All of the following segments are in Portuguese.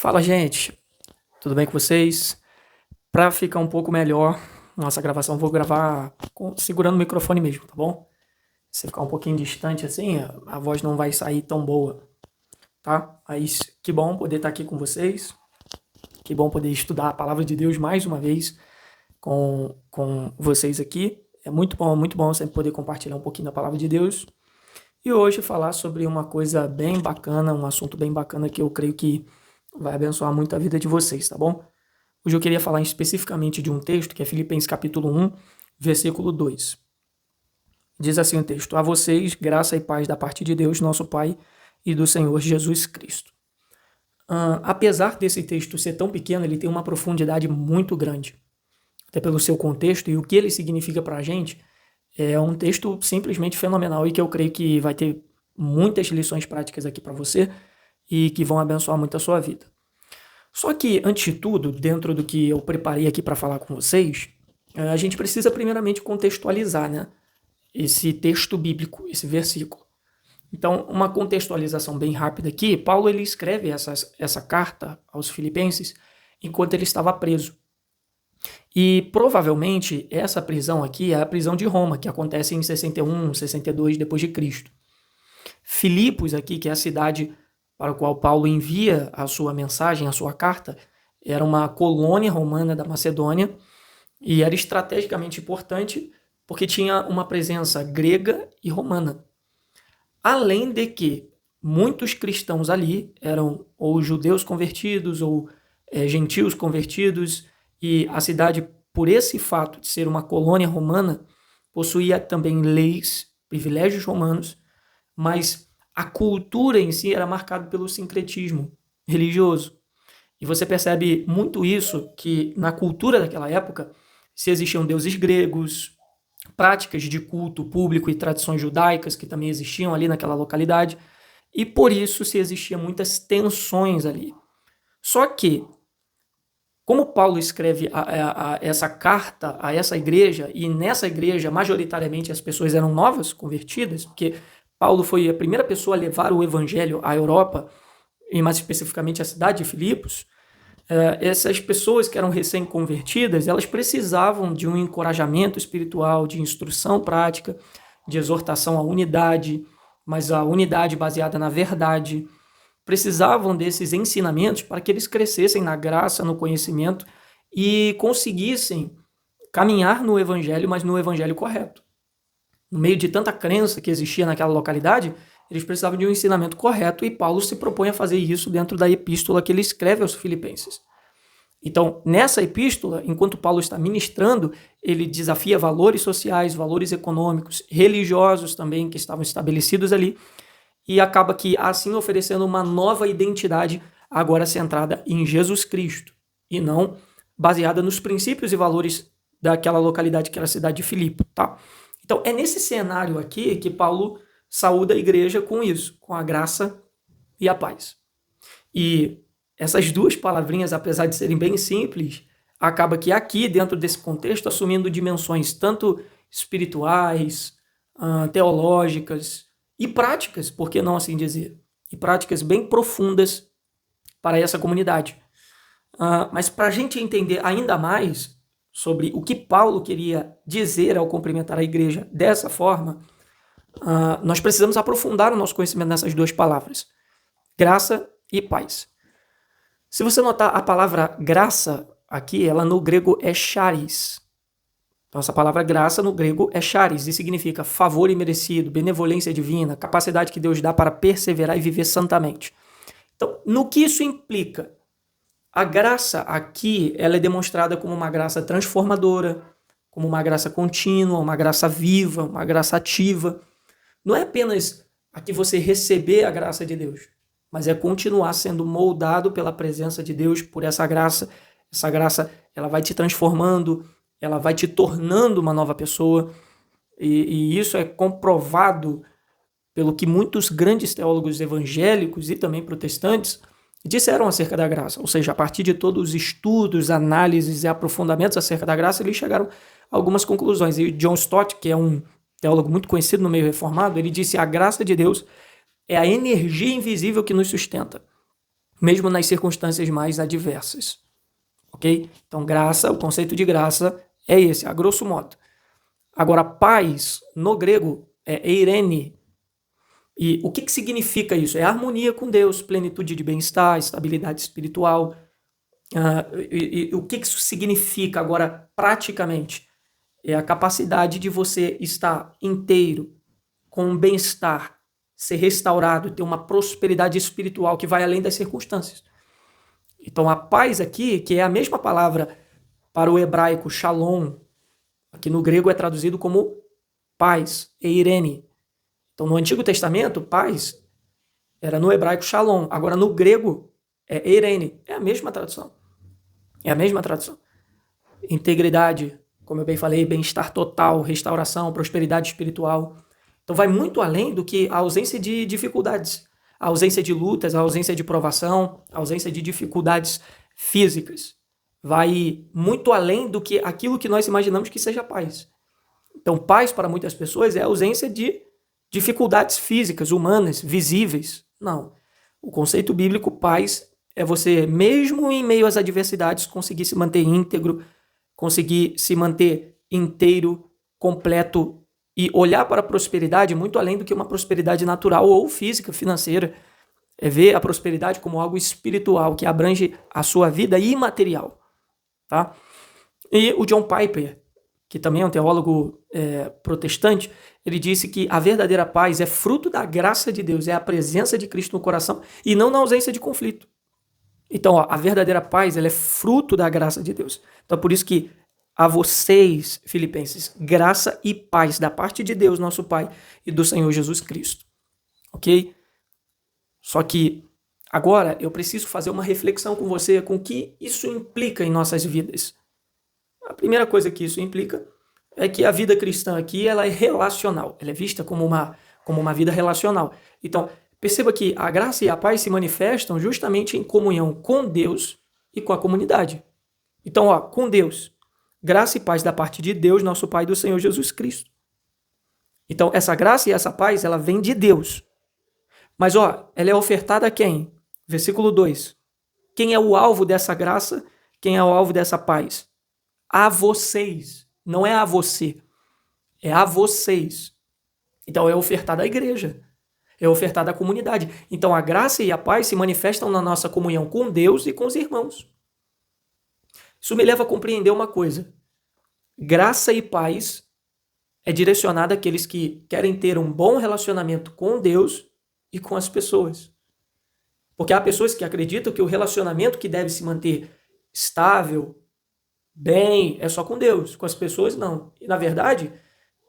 Fala, gente. Tudo bem com vocês? Para ficar um pouco melhor, nossa gravação, vou gravar segurando o microfone mesmo, tá bom? Se ficar um pouquinho distante assim, a voz não vai sair tão boa, tá? Mas que bom poder estar aqui com vocês. Que bom poder estudar a palavra de Deus mais uma vez com vocês aqui. É muito bom sempre poder compartilhar um pouquinho da palavra de Deus. E hoje falar sobre uma coisa bem bacana, um assunto bem bacana que eu creio que vai abençoar muito a vida de vocês, tá bom? Hoje eu queria falar especificamente de um texto que é Filipenses capítulo 1, versículo 2. Diz assim o texto: A vocês, graça e paz da parte de Deus, nosso Pai, e do Senhor Jesus Cristo. Apesar desse texto ser tão pequeno, ele tem uma profundidade muito grande. Até pelo seu contexto e o que ele significa para a gente, é um texto simplesmente fenomenal e que eu creio que vai ter muitas lições práticas aqui para você e que vão abençoar muito a sua vida. Só que, antes de tudo, dentro do que eu preparei aqui para falar com vocês, a gente precisa primeiramente contextualizar, né, esse texto bíblico, esse versículo. Então, uma contextualização bem rápida aqui, Paulo ele escreve essa carta aos Filipenses enquanto ele estava preso. E provavelmente essa prisão aqui é a prisão de Roma, que acontece em 61, 62 depois de Cristo. Filipos aqui, que é a cidade para a qual Paulo envia a sua mensagem, a sua carta, era uma colônia romana da Macedônia e era estrategicamente importante porque tinha uma presença grega e romana. Além de que muitos cristãos ali eram ou judeus convertidos ou gentios convertidos, e a cidade, por esse fato de ser uma colônia romana, possuía também leis, privilégios romanos, mas a cultura em si era marcada pelo sincretismo religioso. E você percebe muito isso, que na cultura daquela época se existiam deuses gregos, práticas de culto público e tradições judaicas que também existiam ali naquela localidade, e por isso se existiam muitas tensões ali. Só que, como Paulo escreve essa carta a essa igreja, e nessa igreja majoritariamente as pessoas eram novas, convertidas, porque Paulo foi a primeira pessoa a levar o evangelho à Europa, e mais especificamente à cidade de Filipos, essas pessoas que eram recém-convertidas, elas precisavam de um encorajamento espiritual, de instrução prática, de exortação à unidade, mas a unidade baseada na verdade. Precisavam desses ensinamentos para que eles crescessem na graça, no conhecimento e conseguissem caminhar no evangelho, mas no evangelho correto. No meio de tanta crença que existia naquela localidade, eles precisavam de um ensinamento correto e Paulo se propõe a fazer isso dentro da epístola que ele escreve aos Filipenses. Então, nessa epístola, enquanto Paulo está ministrando, ele desafia valores sociais, valores econômicos, religiosos também que estavam estabelecidos ali, e acaba que assim oferecendo uma nova identidade agora centrada em Jesus Cristo e não baseada nos princípios e valores daquela localidade que era a cidade de Filipe, tá? Então é nesse cenário aqui que Paulo saúda a igreja com isso, com a graça e a paz. E essas duas palavrinhas, apesar de serem bem simples, acaba que aqui, dentro desse contexto, assumindo dimensões tanto espirituais, teológicas e práticas, por que não assim dizer? E práticas bem profundas para essa comunidade. Mas para a gente entender ainda mais sobre o que Paulo queria dizer ao cumprimentar a igreja dessa forma, nós precisamos aprofundar o nosso conhecimento nessas duas palavras, graça e paz. Se você notar a palavra graça aqui, ela no grego é charis. Então essa palavra graça no grego é charis e significa favor imerecido, benevolência divina, capacidade que Deus dá para perseverar e viver santamente. Então, no que isso implica? A graça aqui, ela é demonstrada como uma graça transformadora, como uma graça contínua, uma graça viva, uma graça ativa. Não é apenas aqui você receber a graça de Deus, mas é continuar sendo moldado pela presença de Deus por essa graça. Essa graça, ela vai te transformando, ela vai te tornando uma nova pessoa, e isso é comprovado pelo que muitos grandes teólogos evangélicos e também protestantes disseram acerca da graça. Ou seja, a partir de todos os estudos, análises e aprofundamentos acerca da graça, eles chegaram a algumas conclusões. E John Stott, que é um teólogo muito conhecido no meio reformado, ele disse: a graça de Deus é a energia invisível que nos sustenta. mesmo nas circunstâncias mais adversas. Ok? Então, graça, o conceito de graça é esse, a grosso modo. Agora, paz, no grego, é eirene. E o que significa isso? É harmonia com Deus, plenitude de bem-estar, estabilidade espiritual. E o que isso significa agora, praticamente? É a capacidade de você estar inteiro, com bem-estar, ser restaurado, ter uma prosperidade espiritual que vai além das circunstâncias. Então, a paz aqui, que é a mesma palavra para o hebraico shalom, aqui no grego é traduzido como paz, eirene. Então, no Antigo Testamento, paz era no hebraico shalom. Agora, no grego, é eirene. É a mesma tradução. É a mesma tradução. Integridade, como eu bem falei, bem-estar total, restauração, prosperidade espiritual. Então, vai muito além do que a ausência de dificuldades, a ausência de lutas, a ausência de provação, a ausência de dificuldades físicas. Vai muito além do que aquilo que nós imaginamos que seja paz. Então, paz para muitas pessoas é a ausência de dificuldades físicas, humanas, visíveis. Não. O conceito bíblico paz é você, mesmo em meio às adversidades, conseguir se manter íntegro, conseguir se manter inteiro, completo e olhar para a prosperidade muito além do que uma prosperidade natural ou física, financeira. É ver a prosperidade como algo espiritual que abrange a sua vida imaterial. Tá? E o John Piper, que também é um teólogo protestante, ele disse que a verdadeira paz é fruto da graça de Deus, é a presença de Cristo no coração e não na ausência de conflito. Então, a verdadeira paz ela é fruto da graça de Deus. Então, por isso que a vocês, filipenses, graça e paz da parte de Deus, nosso Pai, e do Senhor Jesus Cristo. Ok? Só que agora eu preciso fazer uma reflexão com você com o que isso implica em nossas vidas. A primeira coisa que isso implica é que a vida cristã aqui ela é relacional. Ela é vista como uma vida relacional. Então, perceba que a graça e a paz se manifestam justamente em comunhão com Deus e com a comunidade. Então, com Deus, graça e paz da parte de Deus, nosso Pai, do Senhor Jesus Cristo. Então, essa graça e essa paz, ela vem de Deus. Mas, ela é ofertada a quem? Versículo 2. Quem é o alvo dessa graça? Quem é o alvo dessa paz? A vocês. Não é a você. É a vocês. Então, é ofertada à igreja. É ofertada à comunidade. Então, a graça e a paz se manifestam na nossa comunhão com Deus e com os irmãos. Isso me leva a compreender uma coisa. Graça e paz é direcionada àqueles que querem ter um bom relacionamento com Deus e com as pessoas. Porque há pessoas que acreditam que o relacionamento que deve se manter estável, bem, é só com Deus. Com as pessoas, não. E, na verdade,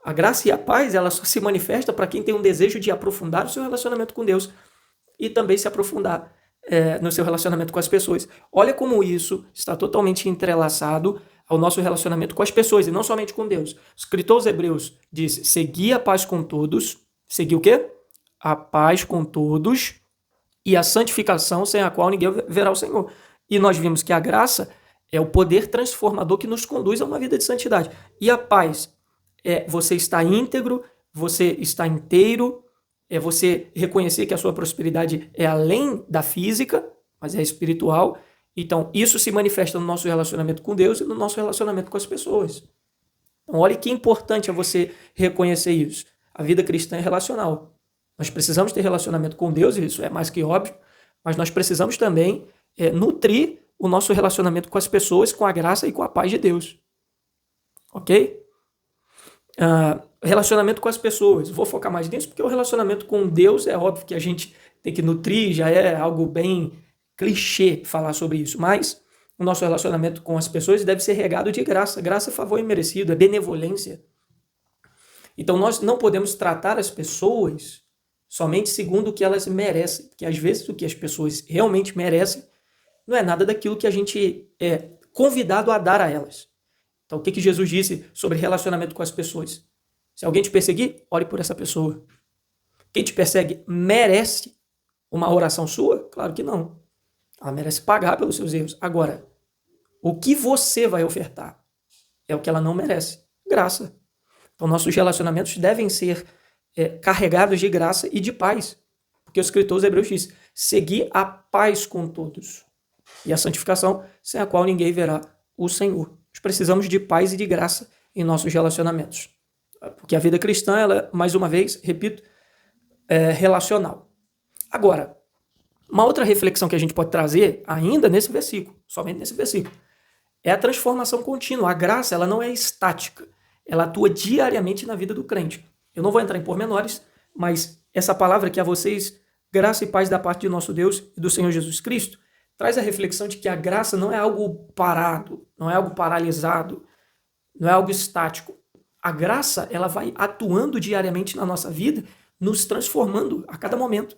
a graça e a paz, ela só se manifesta para quem tem um desejo de aprofundar o seu relacionamento com Deus e também se aprofundar no seu relacionamento com as pessoas. Olha como isso está totalmente entrelaçado ao nosso relacionamento com as pessoas e não somente com Deus. O escritor aos Hebreus diz, segui a paz com todos. Segui o quê? A paz com todos e a santificação sem a qual ninguém verá o Senhor. E nós vimos que a graça é o poder transformador que nos conduz a uma vida de santidade. E a paz é você estar íntegro, você estar inteiro, é você reconhecer que a sua prosperidade é além da física, mas é espiritual. Então, isso se manifesta no nosso relacionamento com Deus e no nosso relacionamento com as pessoas. Então, olha que importante é você reconhecer isso. A vida cristã é relacional. Nós precisamos ter relacionamento com Deus, e isso é mais que óbvio, mas nós precisamos também nutrir o nosso relacionamento com as pessoas, com a graça e com a paz de Deus. Ok? Relacionamento com as pessoas. Vou focar mais nisso porque o relacionamento com Deus é óbvio que a gente tem que nutrir, já é algo bem clichê falar sobre isso, mas o nosso relacionamento com as pessoas deve ser regado de graça. Graça é favor imerecido, é benevolência. Então nós não podemos tratar as pessoas somente segundo o que elas merecem, porque às vezes o que as pessoas realmente merecem não é nada daquilo que a gente é convidado a dar a elas. Então, o que Jesus disse sobre relacionamento com as pessoas? Se alguém te perseguir, ore por essa pessoa. Quem te persegue merece uma oração sua? Claro que não. Ela merece pagar pelos seus erros. Agora, o que você vai ofertar é o que ela não merece. Graça. Então, nossos relacionamentos devem ser carregados de graça e de paz. Porque o escritor aos Hebreus diz: segui a paz com todos e a santificação, sem a qual ninguém verá o Senhor. Nós precisamos de paz e de graça em nossos relacionamentos. Porque a vida cristã, ela, mais uma vez, repito, é relacional. Agora, uma outra reflexão que a gente pode trazer, ainda nesse versículo, somente nesse versículo, é a transformação contínua. A graça, ela não é estática. Ela atua diariamente na vida do crente. Eu não vou entrar em pormenores, mas essa palavra que a vocês, graça e paz da parte de nosso Deus e do Senhor Jesus Cristo, traz a reflexão de que a graça não é algo parado, não é algo paralisado, não é algo estático. A graça, ela vai atuando diariamente na nossa vida, nos transformando a cada momento.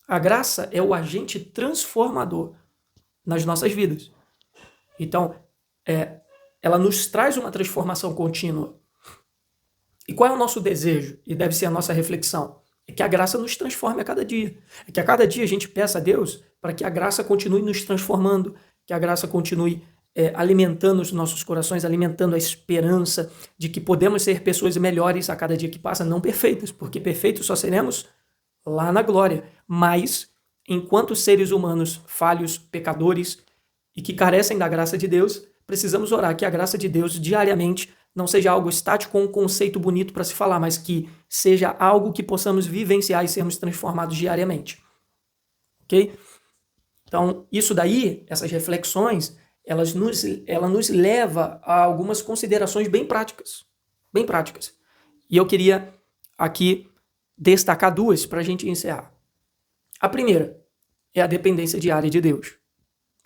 A graça é o agente transformador nas nossas vidas. Então, ela nos traz uma transformação contínua. E qual é o nosso desejo? E deve ser a nossa reflexão. É que a graça nos transforme a cada dia. É que a cada dia a gente peça a Deus para que a graça continue nos transformando, que a graça continue alimentando os nossos corações, alimentando a esperança de que podemos ser pessoas melhores a cada dia que passa, não perfeitas, porque perfeitos só seremos lá na glória. Mas, enquanto seres humanos falhos, pecadores e que carecem da graça de Deus, precisamos orar que a graça de Deus diariamente não seja algo estático ou um conceito bonito para se falar, mas que seja algo que possamos vivenciar e sermos transformados diariamente. Ok? Então, isso daí, essas reflexões, ela nos leva a algumas considerações bem práticas. Bem práticas. E eu queria aqui destacar duas para a gente encerrar. A primeira é a dependência diária de Deus.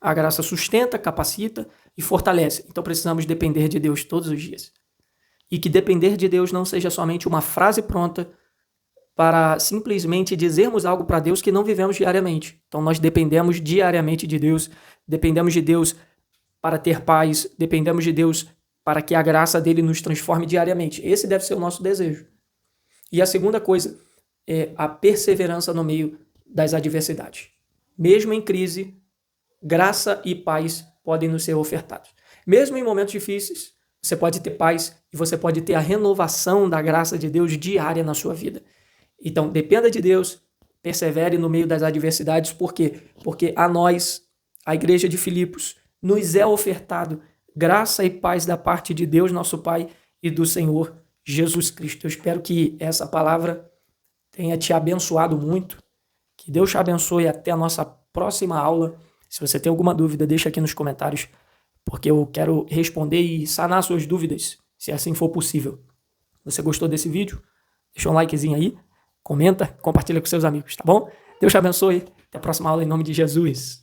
A graça sustenta, capacita e fortalece. Então precisamos depender de Deus todos os dias. E que depender de Deus não seja somente uma frase pronta para simplesmente dizermos algo para Deus que não vivemos diariamente. Então nós dependemos diariamente de Deus, dependemos de Deus para ter paz, dependemos de Deus para que a graça dele nos transforme diariamente. Esse deve ser o nosso desejo. E a segunda coisa é a perseverança no meio das adversidades. Mesmo em crise, graça e paz podem nos ser ofertados. Mesmo em momentos difíceis, você pode ter paz e você pode ter a renovação da graça de Deus diária na sua vida. Então, dependa de Deus, persevere no meio das adversidades. Por quê? Porque a nós, a igreja de Filipos, nos é ofertado graça e paz da parte de Deus, nosso Pai, e do Senhor Jesus Cristo. Eu espero que essa palavra tenha te abençoado muito. Que Deus te abençoe até a nossa próxima aula. Se você tem alguma dúvida, deixa aqui nos comentários, porque eu quero responder e sanar suas dúvidas, se assim for possível. Você gostou desse vídeo? Deixa um likezinho aí, comenta, compartilha com seus amigos, tá bom? Deus te abençoe. Até a próxima aula em nome de Jesus.